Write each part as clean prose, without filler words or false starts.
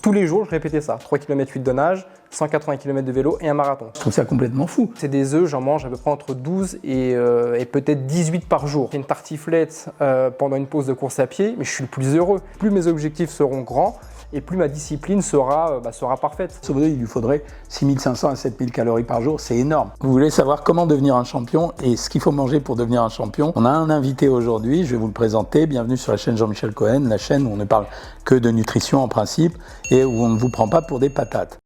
tous les jours, je répétais ça. 3 km 8 de nage, 180 km de vélo et un marathon. Je trouve ça complètement fou. C'est des œufs, j'en mange à peu près entre 12 et peut-être 18 par jour. Une tartiflette pendant une pause de course à pied, mais je suis le plus heureux. Plus mes objectifs seront grands, et plus ma discipline sera parfaite. Sauf qu'il lui faudrait 6500 à 7000 calories par jour, c'est énorme. Vous voulez savoir comment devenir un champion et ce qu'il faut manger pour devenir un champion? On a un invité aujourd'hui, je vais vous le présenter. Bienvenue sur la chaîne Jean-Michel Cohen, la chaîne où on ne parle que de nutrition en principe et où on ne vous prend pas pour des patates.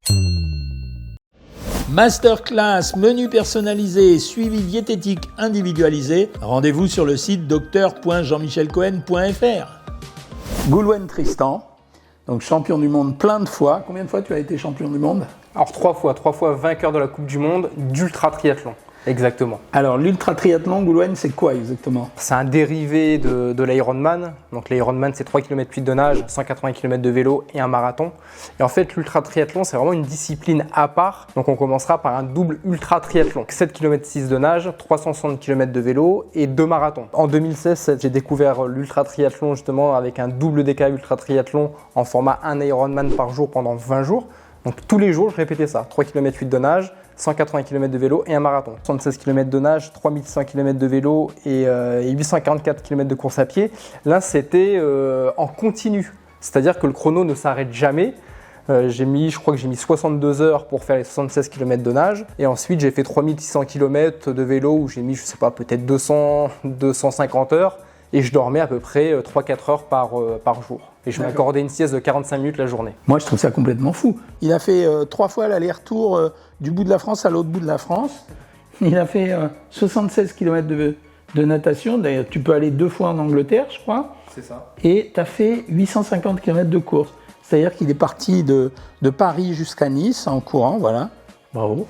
Masterclass, menu personnalisé, suivi diététique individualisé. Rendez-vous sur le site docteur.jeanmichelcohen.fr. Goulwen Tristan, donc champion du monde plein de fois. Combien de fois tu as été champion du monde? Alors 3 fois vainqueur de la Coupe du Monde d'ultra triathlon. Exactement. Alors l'ultra triathlon, Goulwen, c'est quoi exactement? C'est un dérivé de l'Ironman. Donc l'Ironman, c'est 3 km 8 de nage, 180 km de vélo et un marathon. Et en fait, l'ultra triathlon, c'est vraiment une discipline à part. Donc on commencera par un double ultra triathlon. 7 km 6 de nage, 360 km de vélo et 2 marathons. En 2016, j'ai découvert l'ultra triathlon justement avec un double DK ultra triathlon en format 1 Ironman par jour pendant 20 jours. Donc tous les jours, je répétais ça. 3 km 8 de nage, 180 km de vélo et un marathon. 76 km de nage, 3100 km de vélo et 844 km de course à pied. Là, c'était en continu. C'est-à-dire que le chrono ne s'arrête jamais. Je crois que j'ai mis 62 heures pour faire les 76 km de nage. Et ensuite, j'ai fait 3600 km de vélo où j'ai mis, je sais pas, peut-être 250 heures. Et je dormais à peu près 3-4 heures par jour. Et je m'accordais une sieste de 45 minutes la journée. Moi, je trouve ça complètement fou. Il a fait 3 fois l'aller-retour du bout de la France à l'autre bout de la France. Il a fait 76 km de natation. D'ailleurs, tu peux aller 2 fois en Angleterre, je crois. C'est ça. Et tu as fait 850 km de course. C'est-à-dire qu'il est parti de Paris jusqu'à Nice en courant, voilà. Bravo,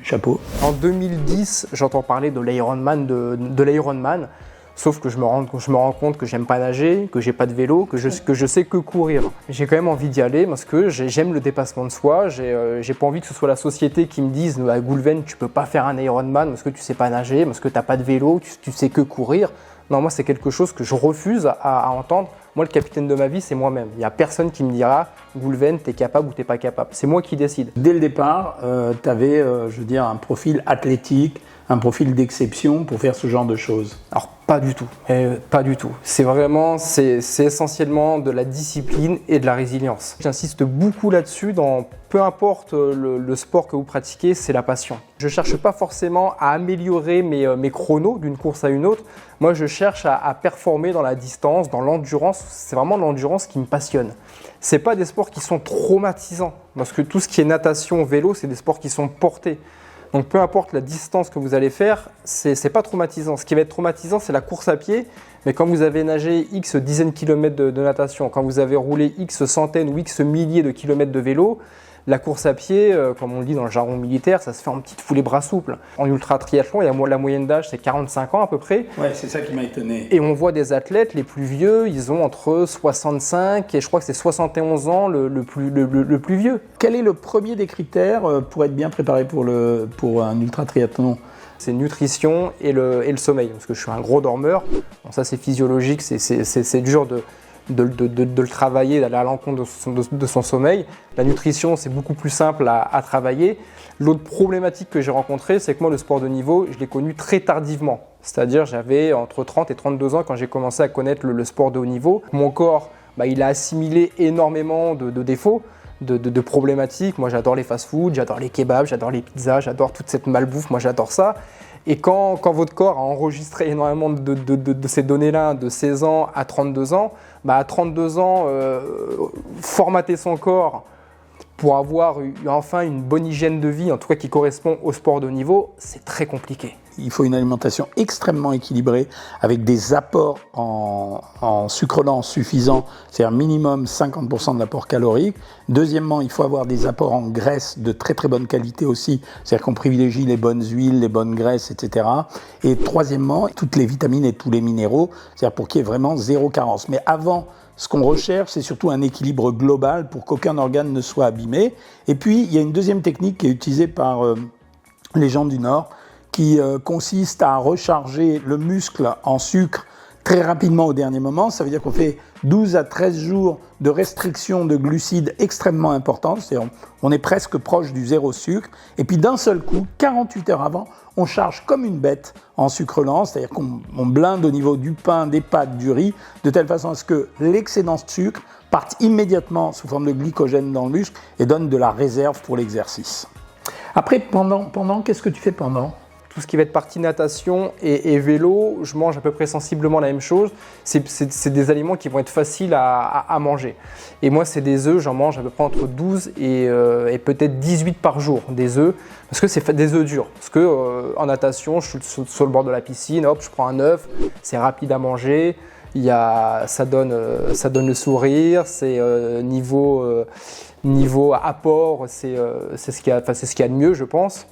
chapeau. En 2010, j'entends parler de l'Ironman, de l'Ironman. Sauf que je me rends compte que j'aime pas nager, que j'ai pas de vélo, que je sais que courir. J'ai quand même envie d'y aller parce que j'aime le dépassement de soi. J'ai pas envie que ce soit la société qui me dise à Goulwen, tu peux pas faire un Ironman parce que tu sais pas nager, parce que t'as pas de vélo, tu sais que courir. Non, moi c'est quelque chose que je refuse à entendre. Moi, le capitaine de ma vie, c'est moi-même. Il n'y a personne qui me dira Goulwen, t'es capable ou t'es pas capable. C'est moi qui décide. Dès le départ, tu avais, un profil athlétique, un profil d'exception pour faire ce genre de choses. Alors pas du tout, pas du tout. C'est essentiellement de la discipline et de la résilience. J'insiste beaucoup là-dessus, peu importe le sport que vous pratiquez, c'est la passion. Je ne cherche pas forcément à améliorer mes chronos d'une course à une autre. Moi, je cherche à performer dans la distance, dans l'endurance. C'est vraiment l'endurance qui me passionne. Ce n'est pas des sports qui sont traumatisants, parce que tout ce qui est natation, vélo, c'est des sports qui sont portés. Donc peu importe la distance que vous allez faire, c'est pas traumatisant. Ce qui va être traumatisant, c'est la course à pied. Mais quand vous avez nagé X dizaines de kilomètres de natation, quand vous avez roulé X centaines ou X milliers de kilomètres de vélo, la course à pied, comme on le dit dans le jargon militaire, ça se fait en petite foulée bras souple. En ultra triathlon, la moyenne d'âge, c'est 45 ans à peu près. Ouais, c'est ça qui m'a étonné. Et on voit des athlètes, les plus vieux, ils ont entre 65 et je crois que c'est 71 ans le plus vieux. Quel est le premier des critères pour être bien préparé pour un ultra triathlon? C'est nutrition et le sommeil, parce que je suis un gros dormeur. Bon, ça c'est physiologique, c'est dur de le travailler, d'aller à l'encontre de son sommeil. La nutrition, c'est beaucoup plus simple à travailler. L'autre problématique que j'ai rencontrée, c'est que moi, le sport de niveau, je l'ai connu très tardivement. C'est-à-dire, j'avais entre 30 et 32 ans quand j'ai commencé à connaître le sport de haut niveau. Mon corps, il a assimilé énormément de défauts, de problématiques. Moi, j'adore les fast-foods, j'adore les kebabs, j'adore les pizzas, j'adore toute cette malbouffe. Moi, j'adore ça. Et quand votre corps a enregistré énormément de ces données-là, de 16 ans à 32 ans, à 32 ans, formater son corps pour avoir enfin une bonne hygiène de vie, en tout cas qui correspond au sport de haut niveau, c'est très compliqué. Il faut une alimentation extrêmement équilibrée avec des apports en sucre lent suffisants, c'est-à-dire minimum 50% de l'apport calorique. Deuxièmement, il faut avoir des apports en graisse de très très bonne qualité aussi, c'est-à-dire qu'on privilégie les bonnes huiles, les bonnes graisses, etc. Et troisièmement, toutes les vitamines et tous les minéraux, c'est-à-dire pour qu'il y ait vraiment zéro carence. Mais avant, ce qu'on recherche, c'est surtout un équilibre global pour qu'aucun organe ne soit abîmé. Et puis, il y a une deuxième technique qui est utilisée par les gens du Nord, qui consiste à recharger le muscle en sucre très rapidement au dernier moment. Ça veut dire qu'on fait 12 à 13 jours de restriction de glucides extrêmement importante. C'est-à-dire on est presque proche du zéro sucre. Et puis d'un seul coup, 48 heures avant, on charge comme une bête en sucre lent. C'est-à-dire qu'on blinde au niveau du pain, des pâtes, du riz, de telle façon à ce que l'excédent de sucre parte immédiatement sous forme de glycogène dans le muscle et donne de la réserve pour l'exercice. Après, pendant qu'est-ce que tu fais pendant ? Tout ce qui va être partie natation et vélo, je mange à peu près sensiblement la même chose. C'est des aliments qui vont être faciles à manger. Et moi, c'est des œufs, j'en mange à peu près entre 12 et peut-être 18 par jour, des œufs, parce que c'est des œufs durs. Parce que en natation, je suis sur le bord de la piscine, hop, je prends un œuf, c'est rapide à manger, ça donne le sourire, c'est niveau apport, c'est ce qu'il y a de mieux, je pense.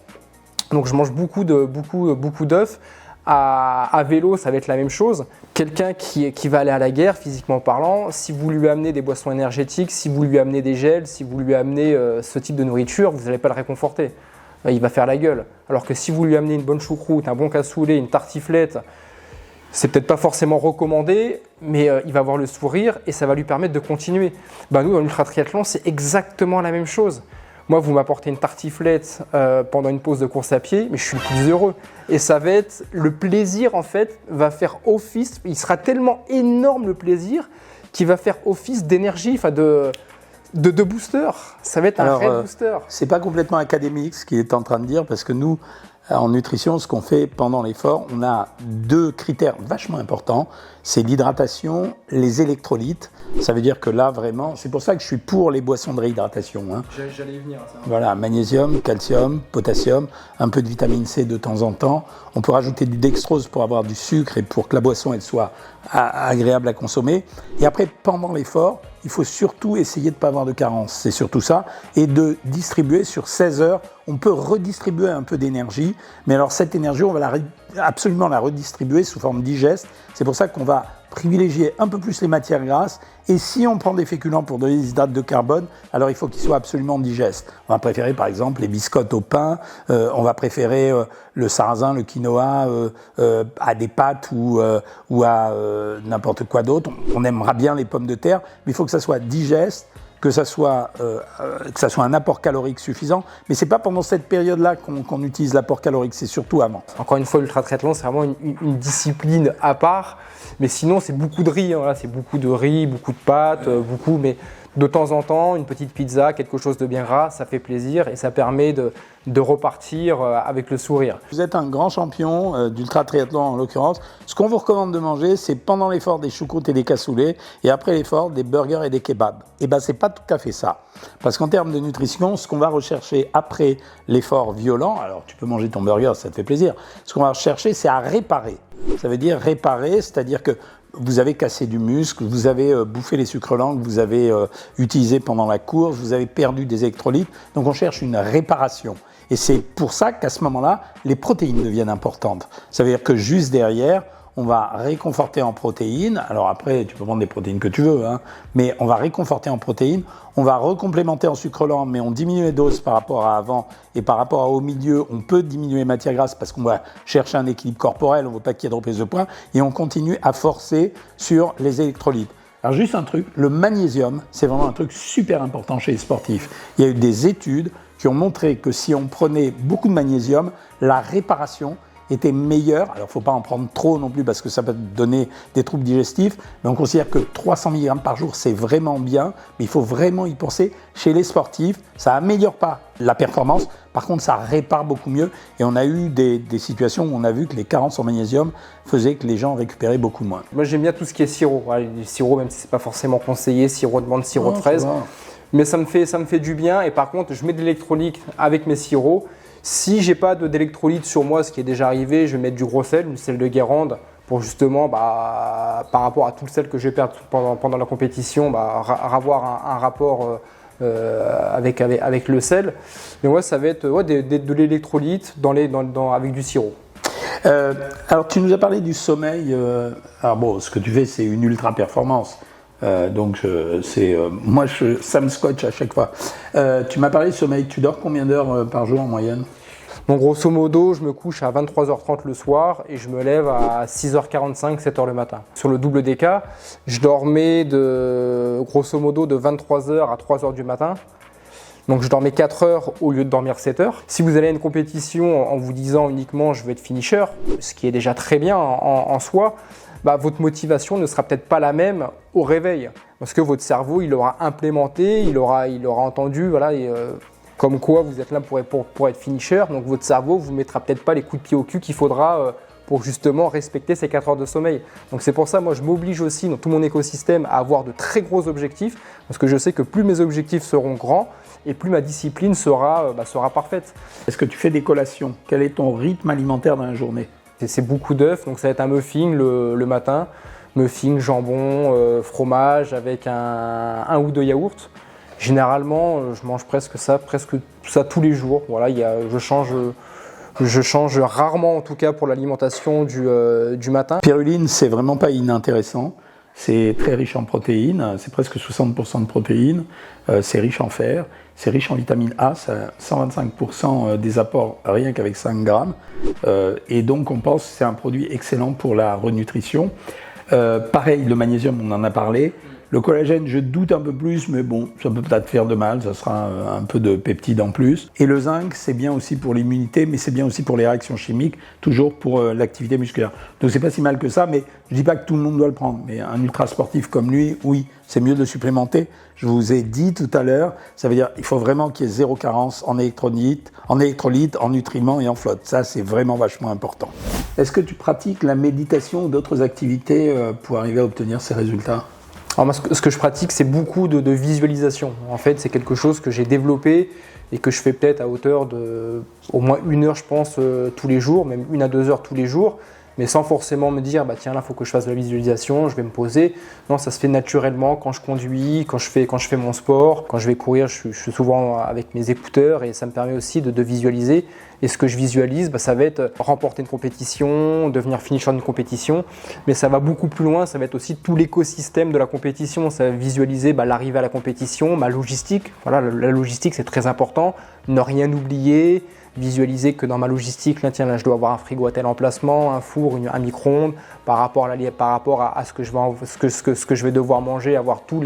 Donc je mange beaucoup d'œufs. À vélo, ça va être la même chose. Quelqu'un qui va aller à la guerre, physiquement parlant, si vous lui amenez des boissons énergétiques, si vous lui amenez des gels, si vous lui amenez ce type de nourriture, vous n'allez pas le réconforter. Il va faire la gueule. Alors que si vous lui amenez une bonne choucroute, un bon cassoulet, une tartiflette, c'est peut-être pas forcément recommandé, mais il va avoir le sourire et ça va lui permettre de continuer. Nous, dans l'ultra-triathlon, c'est exactement la même chose. Moi, vous m'apportez une tartiflette pendant une pause de course à pied, mais je suis le plus heureux. Et ça va être, le plaisir en fait, va faire office, il sera tellement énorme le plaisir qu'il va faire office d'énergie, enfin de booster. Ça va être un vrai booster. C'est pas complètement académique ce qu'il est en train de dire, parce que nous, en nutrition, ce qu'on fait pendant l'effort, on a 2 critères vachement importants. C'est l'hydratation, les électrolytes. Ça veut dire que là, vraiment, c'est pour ça que je suis pour les boissons de réhydratation. J'allais y venir. Ça. Voilà, magnésium, calcium, potassium, un peu de vitamine C de temps en temps. On peut rajouter du dextrose pour avoir du sucre et pour que la boisson elle soit agréable à consommer. Et après, pendant l'effort, il faut surtout essayer de ne pas avoir de carence. C'est surtout ça. Et de distribuer sur 16 heures. On peut redistribuer un peu d'énergie, mais alors cette énergie, on va absolument la redistribuer sous forme digeste. C'est pour ça qu'on va privilégier un peu plus les matières grasses. Et si on prend des féculents pour donner des hydrates de carbone, alors il faut qu'ils soient absolument digestes. On va préférer par exemple les biscottes au pain, on va préférer le sarrasin, le quinoa à des pâtes ou à n'importe quoi d'autre. On aimera bien les pommes de terre, mais il faut que ça soit digeste, que ça soit un apport calorique suffisant. Mais ce n'est pas pendant cette période-là qu'on utilise l'apport calorique, c'est surtout avant. Encore une fois, l'ultra-triathlon, c'est vraiment une discipline à part. Mais sinon, c'est beaucoup de riz. Voilà, c'est beaucoup de riz, beaucoup de pâtes, mais de temps en temps, une petite pizza, quelque chose de bien gras, ça fait plaisir et ça permet de repartir avec le sourire. Vous êtes un grand champion d'ultra-triathlon en l'occurrence. Ce qu'on vous recommande de manger, c'est pendant l'effort des choucroutes et des cassoulets et après l'effort des burgers et des kebabs. Et bien, c'est pas tout à fait ça. Parce qu'en termes de nutrition, ce qu'on va rechercher après l'effort violent, alors tu peux manger ton burger, ça te fait plaisir. Ce qu'on va rechercher, c'est à réparer. Ça veut dire réparer, c'est-à-dire que vous avez cassé du muscle, vous avez bouffé les sucres lents que vous avez utilisés pendant la course, vous avez perdu des électrolytes. Donc on cherche une réparation. Et c'est pour ça qu'à ce moment-là, les protéines deviennent importantes. Ça veut dire que juste derrière, on va réconforter en protéines. Alors après, tu peux prendre des protéines que tu veux, mais on va réconforter en protéines. On va recomplémenter en sucre lent, mais on diminue les doses par rapport à avant. Et par rapport au milieu, on peut diminuer les matières grasses parce qu'on va chercher un équilibre corporel, on ne veut pas qu'il y ait de reprise de poids. Et on continue à forcer sur les électrolytes. Alors juste un truc, le magnésium, c'est vraiment un truc super important chez les sportifs. Il y a eu des études qui ont montré que si on prenait beaucoup de magnésium, la réparation était meilleure. Alors, il ne faut pas en prendre trop non plus parce que ça peut donner des troubles digestifs. Mais on considère que 300 mg par jour, c'est vraiment bien. Mais il faut vraiment y penser. Chez les sportifs, ça n'améliore pas la performance. Par contre, ça répare beaucoup mieux. Et on a eu des situations où on a vu que les carences en magnésium faisaient que les gens récupéraient beaucoup moins. Moi, j'aime bien tout ce qui est sirop. Les sirops, même si ce n'est pas forcément conseillé, sirop de menthe, sirop de fraise. Mais ça me fait du bien. Et par contre, je mets de l'électrolyte avec mes sirops. Si j'ai pas d'électrolyte sur moi, ce qui est déjà arrivé, je vais mettre du gros sel, une sel de Guérande, pour justement, par rapport à tout le sel que je vais perdre pendant la compétition, avoir un rapport avec le sel. Mais ouais, ça va être de l'électrolyte avec du sirop. Alors, tu nous as parlé du sommeil. Alors bon, ce que tu fais, c'est une ultra performance. Donc, ça me scotche à chaque fois. Tu m'as parlé de sommeil. Tu dors combien d'heures par jour en moyenne ? Donc grosso modo, je me couche à 23h30 le soir et je me lève à 6h45, 7h le matin. Sur le double DK, je dormais grosso modo de 23h à 3h du matin. Donc je dormais 4 heures au lieu de dormir 7 heures. Si vous allez à une compétition en vous disant uniquement je vais être finisher, ce qui est déjà très bien en soi, votre motivation ne sera peut-être pas la même au réveil. Parce que votre cerveau, il aura implémenté, il aura entendu, voilà, comme quoi vous êtes là pour être finisher. Donc votre cerveau ne vous mettra peut-être pas les coups de pied au cul qu'il faudra pour justement respecter ces 4 heures de sommeil. Donc c'est pour ça, moi je m'oblige aussi dans tout mon écosystème à avoir de très gros objectifs. Parce que je sais que plus mes objectifs seront grands et plus ma discipline sera parfaite. Est-ce que tu fais des collations? Quel est ton rythme alimentaire dans la journée? C'est beaucoup d'œufs, donc ça va être un muffin le matin. Muffin, jambon, fromage avec un ou deux yaourts. Généralement, je mange presque ça tous les jours. Voilà, je change rarement en tout cas pour l'alimentation du matin. Spiruline, c'est vraiment pas inintéressant. C'est très riche en protéines, c'est presque 60% de protéines, c'est riche en fer, c'est riche en vitamine A, ça a 125% des apports rien qu'avec 5 grammes. Et donc on pense que c'est un produit excellent pour la renutrition. Pareil, le magnésium, on en a parlé. Le collagène, je doute un peu plus, mais bon, ça peut peut-être faire de mal, ça sera un peu de peptides en plus. Et le zinc, c'est bien aussi pour l'immunité, mais c'est bien aussi pour les réactions chimiques, toujours pour l'activité musculaire. Donc c'est pas si mal que ça, mais je dis pas que tout le monde doit le prendre. Mais un ultra sportif comme lui, oui, c'est mieux de le supplémenter. Je vous ai dit tout à l'heure, ça veut dire qu'il faut vraiment qu'il y ait zéro carence en électrolytes, en nutriments et en flotte. Ça, c'est vraiment vachement important. Est-ce que tu pratiques la méditation ou d'autres activités pour arriver à obtenir ces résultats ? Alors moi, ce que je pratique, c'est beaucoup de visualisation. En fait, c'est quelque chose que j'ai développé et que je fais peut-être à hauteur de au moins 1 heure, je pense, tous les jours, même 1 à 2 heures tous les jours, mais sans forcément me dire, tiens, là, il faut que je fasse de la visualisation, je vais me poser. Non, ça se fait naturellement quand je conduis, quand je fais mon sport. Quand je vais courir, je suis souvent avec mes écouteurs et ça me permet aussi de visualiser. Et ce que je visualise, ça va être remporter une compétition, devenir finisher d'une compétition, mais ça va beaucoup plus loin, ça va être aussi tout l'écosystème de la compétition. Ça va visualiser l'arrivée à la compétition, ma logistique. Voilà, la logistique, c'est très important. Ne rien oublier, visualiser que dans ma logistique, là, je dois avoir un frigo à tel emplacement, un four, un micro-ondes, par rapport à ce que je vais devoir manger, avoir tout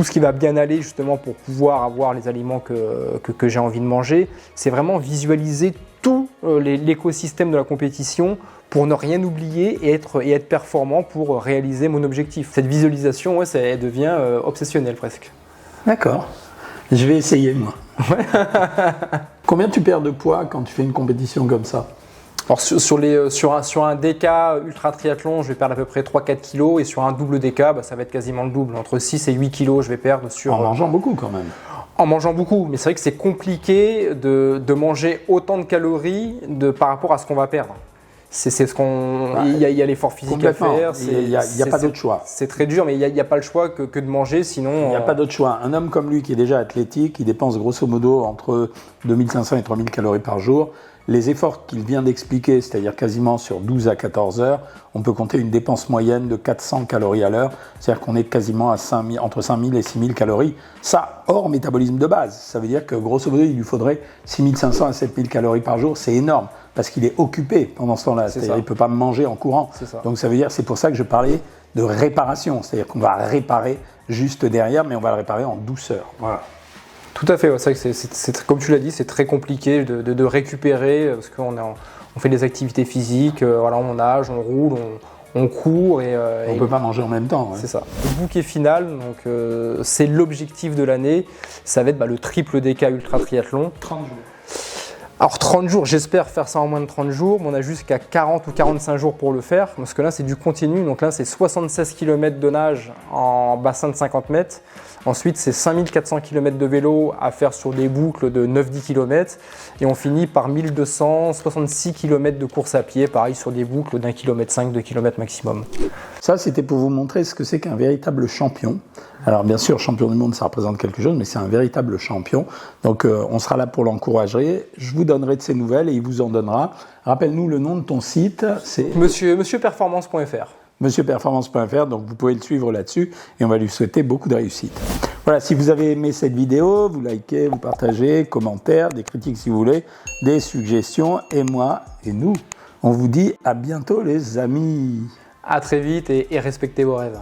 ce qui va bien aller justement pour pouvoir avoir les aliments que j'ai envie de manger. C'est vraiment visualiser tout l'écosystème de la compétition pour ne rien oublier et être performant pour réaliser mon objectif. Cette visualisation, elle devient obsessionnelle presque. D'accord. Je vais essayer moi. Combien tu perds de poids quand tu fais une compétition comme ça ? Alors sur un DK ultra triathlon, je vais perdre à peu près 3-4 kg et sur un double DK, ça va être quasiment le double. Entre 6 et 8 kg, je vais perdre sur... En mangeant beaucoup quand même. En mangeant beaucoup, mais c'est vrai que c'est compliqué de manger autant de calories par rapport à ce qu'on va perdre. C'est ce qu'on... Il y a l'effort physique à faire. Il n'y a pas d'autre choix. C'est très dur, mais il n'y a pas le choix que de manger, sinon... Il n'y a pas d'autre choix. Un homme comme lui qui est déjà athlétique, il dépense grosso modo entre 2500 et 3000 calories par jour. Les efforts qu'il vient d'expliquer, c'est-à-dire quasiment sur 12 à 14 heures, on peut compter une dépense moyenne de 400 calories à l'heure, c'est-à-dire qu'on est quasiment à entre 5000 et 6000 calories. Ça, hors métabolisme de base. Ça veut dire que grosso modo, il lui faudrait 6500 à 7000 calories par jour. C'est énorme, parce qu'il est occupé pendant ce temps-là. C'est-à-dire qu'il ne peut pas manger en courant. Donc ça veut dire, c'est pour ça que je parlais de réparation. C'est-à-dire qu'on va réparer juste derrière, mais on va le réparer en douceur. Voilà. Tout à fait, c'est vrai que comme tu l'as dit, c'est très compliqué de récupérer parce qu'on fait des activités physiques, on nage, on roule, on court et on ne peut pas manger en même temps. Ouais. C'est ça. Le bouquet final, donc, c'est l'objectif de l'année, ça va être le triple DK ultra triathlon. 30 jours. Alors 30 jours, j'espère faire ça en moins de 30 jours, mais on a jusqu'à 40 ou 45 jours pour le faire, parce que là c'est du continu, donc là c'est 76 km de nage en bassin de 50 mètres, ensuite c'est 5400 km de vélo à faire sur des boucles de 9-10 km, et on finit par 1266 km de course à pied, pareil sur des boucles d'1,5 km, 2 km maximum. Ça c'était pour vous montrer ce que c'est qu'un véritable champion. Alors bien sûr, champion du monde ça représente quelque chose, mais c'est un véritable champion, donc on sera là pour l'encourager. Je vous donnerai de ses nouvelles et il vous en donnera. Rappelle-nous le nom de ton site, c'est monsieurperformance.fr. monsieurperformance.fr, donc vous pouvez le suivre là-dessus et on va lui souhaiter beaucoup de réussite. Voilà, si vous avez aimé cette vidéo, vous likez, vous partagez, commentaires, des critiques si vous voulez, des suggestions. Et moi et nous, on vous dit à bientôt les amis. À très vite et respectez vos rêves.